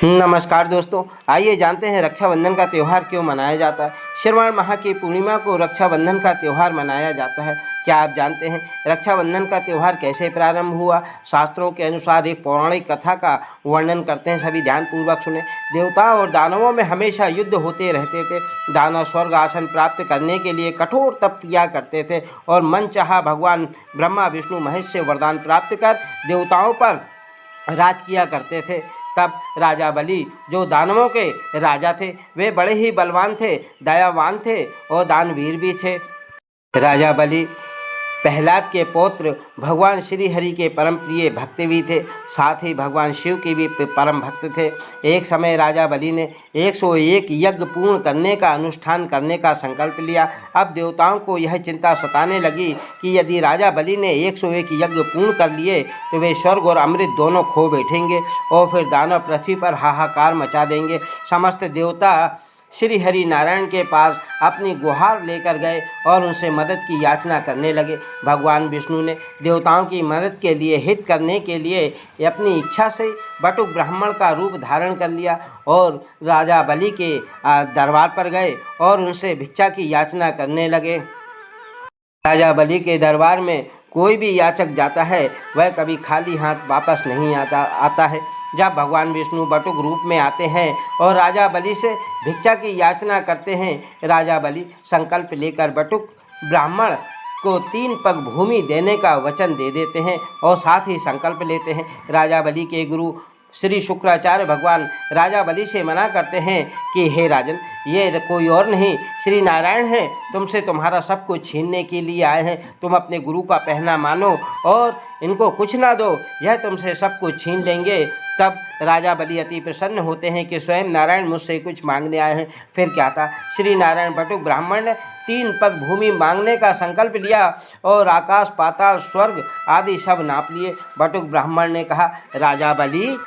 नमस्कार दोस्तों, आइए जानते हैं रक्षाबंधन का त्यौहार क्यों मनाया जाता है। श्रावण माह की पूर्णिमा को रक्षाबंधन का त्यौहार मनाया जाता है। क्या आप जानते हैं रक्षाबंधन का त्यौहार कैसे प्रारंभ हुआ? शास्त्रों के अनुसार एक पौराणिक कथा का वर्णन करते हैं, सभी ध्यानपूर्वक सुने। देवताओं और दानवों में हमेशा युद्ध होते रहते थे। दानव स्वर्ग आसन प्राप्त करने के लिए कठोर तप किया करते थे और मनचाहा भगवान ब्रह्मा विष्णु महेश से वरदान प्राप्त कर देवताओं पर राज किया करते थे। तब राजा बलि, जो दानवों के राजा थे, वे बड़े ही बलवान थे, दयावान थे और दानवीर भी थे। राजा बलि प्रहलाद के पौत्र भगवान श्री हरि के परम प्रिय भक्त भी थे, साथ ही भगवान शिव के भी परम भक्त थे। एक समय राजा बलि ने 101 यज्ञ पूर्ण करने का अनुष्ठान करने का संकल्प लिया। अब देवताओं को यह चिंता सताने लगी कि यदि राजा बलि ने 101 यज्ञ पूर्ण कर लिए तो वे स्वर्ग और अमृत दोनों खो बैठेंगे और फिर दानव पृथ्वी पर हाहाकार मचा देंगे। समस्त देवता श्री हरि नारायण के पास अपनी गुहार लेकर गए और उनसे मदद की याचना करने लगे। भगवान विष्णु ने देवताओं की मदद के लिए हित करने के लिए अपनी इच्छा से बटुक ब्राह्मण का रूप धारण कर लिया और राजा बलि के दरबार पर गए और उनसे भिक्षा की याचना करने लगे। राजा बलि के दरबार में कोई भी याचक जाता है वह कभी खाली हाथ वापस नहीं आता है। जब भगवान विष्णु बटुक रूप में आते हैं और राजा बलि से भिक्षा की याचना करते हैं, राजा बलि संकल्प लेकर बटुक ब्राह्मण को 3 पग भूमि देने का वचन दे देते हैं और साथ ही संकल्प लेते हैं। राजा बलि के गुरु श्री शुक्राचार्य भगवान राजा बलि से मना करते हैं कि हे राजन, ये कोई और नहीं श्री नारायण हैं, तुमसे तुम्हारा सब कुछ छीनने के लिए आए हैं। तुम अपने गुरु का कहना मानो और इनको कुछ ना दो, यह तुमसे सब कुछ छीन लेंगे। तब राजा बलि अति प्रसन्न होते हैं कि स्वयं नारायण मुझसे कुछ मांगने आए हैं। फिर क्या था, श्री नारायण बटुक ब्राह्मण ने 3 पग भूमि मांगने का संकल्प लिया और आकाश पाताल स्वर्ग आदि सब नाप लिए। बटुक ब्राह्मण ने कहा, राजा बलि,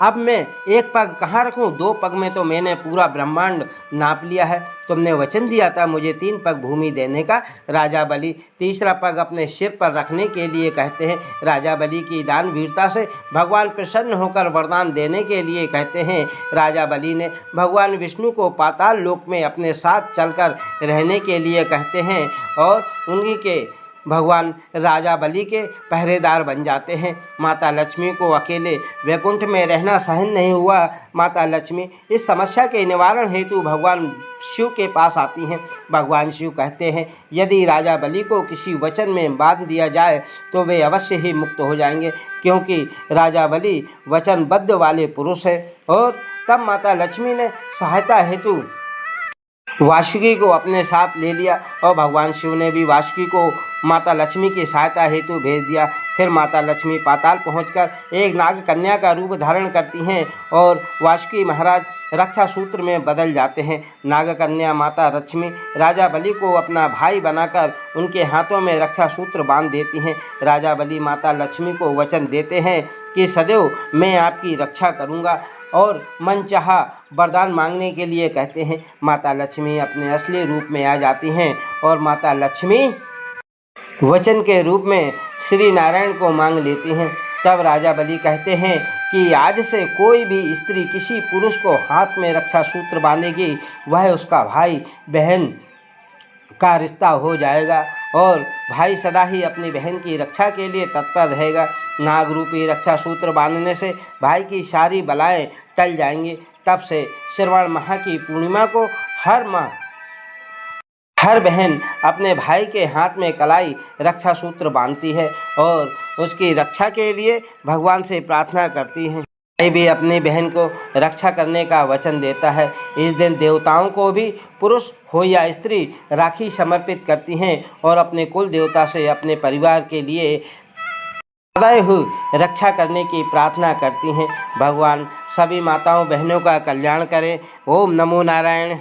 अब मैं 1 पग कहाँ रखूँ? 2 पग में तो मैंने पूरा ब्रह्मांड नाप लिया है। तुमने वचन दिया था मुझे 3 पग भूमि देने का। राजा बलि तीसरा पग अपने सिर पर रखने के लिए कहते हैं। राजा बलि की दानवीरता से भगवान प्रसन्न होकर वरदान देने के लिए कहते हैं। राजा बलि ने भगवान विष्णु को पाताल लोक में अपने साथ चलकर रहने के लिए कहते हैं और उन्हीं के भगवान राजा बलि के पहरेदार बन जाते हैं। माता लक्ष्मी को अकेले वैकुंठ में रहना सहन नहीं हुआ। माता लक्ष्मी इस समस्या के निवारण हेतु भगवान शिव के पास आती हैं। भगवान शिव कहते हैं, यदि राजा बलि को किसी वचन में बांध दिया जाए तो वे अवश्य ही मुक्त हो जाएंगे, क्योंकि राजा बलि वचनबद्ध वाले पुरुष है। और तब माता लक्ष्मी ने सहायता हेतु वासुकी को अपने साथ ले लिया और भगवान शिव ने भी वासुकी को माता लक्ष्मी की सहायता हेतु भेज दिया। फिर माता लक्ष्मी पाताल पहुंचकर एक नाग कन्या का रूप धारण करती हैं और वासुकी महाराज रक्षा सूत्र में बदल जाते हैं। नाग कन्या माता लक्ष्मी राजा बलि को अपना भाई बनाकर उनके हाथों में रक्षा सूत्र बांध देती हैं। राजा बलि माता लक्ष्मी को वचन देते हैं कि सदैव मैं आपकी रक्षा करूंगा और मनचाहा वरदान मांगने के लिए कहते हैं। माता लक्ष्मी अपने असली रूप में आ जाती हैं और माता लक्ष्मी वचन के रूप में श्री नारायण को मांग लेती हैं। तब राजा बलि कहते हैं कि आज से कोई भी स्त्री किसी पुरुष को हाथ में रक्षा सूत्र बांधेगी, वह उसका भाई बहन का रिश्ता हो जाएगा और भाई सदा ही अपनी बहन की रक्षा के लिए तत्पर रहेगा। नाग रूपी रक्षा सूत्र बांधने से भाई की सारी बलाएं टल जाएंगी। तब से श्रावण माह की पूर्णिमा को हर बहन अपने भाई के हाथ में कलाई रक्षा सूत्र बांधती है और उसकी रक्षा के लिए भगवान से प्रार्थना करती है। भाई भी अपनी बहन को रक्षा करने का वचन देता है। इस दिन देवताओं को भी पुरुष हो या स्त्री राखी समर्पित करती हैं और अपने कुल देवता से अपने परिवार के लिए सदैव रक्षा करने की प्रार्थना करती हैं। भगवान सभी माताओं बहनों का कल्याण करें। ओम नमो नारायण।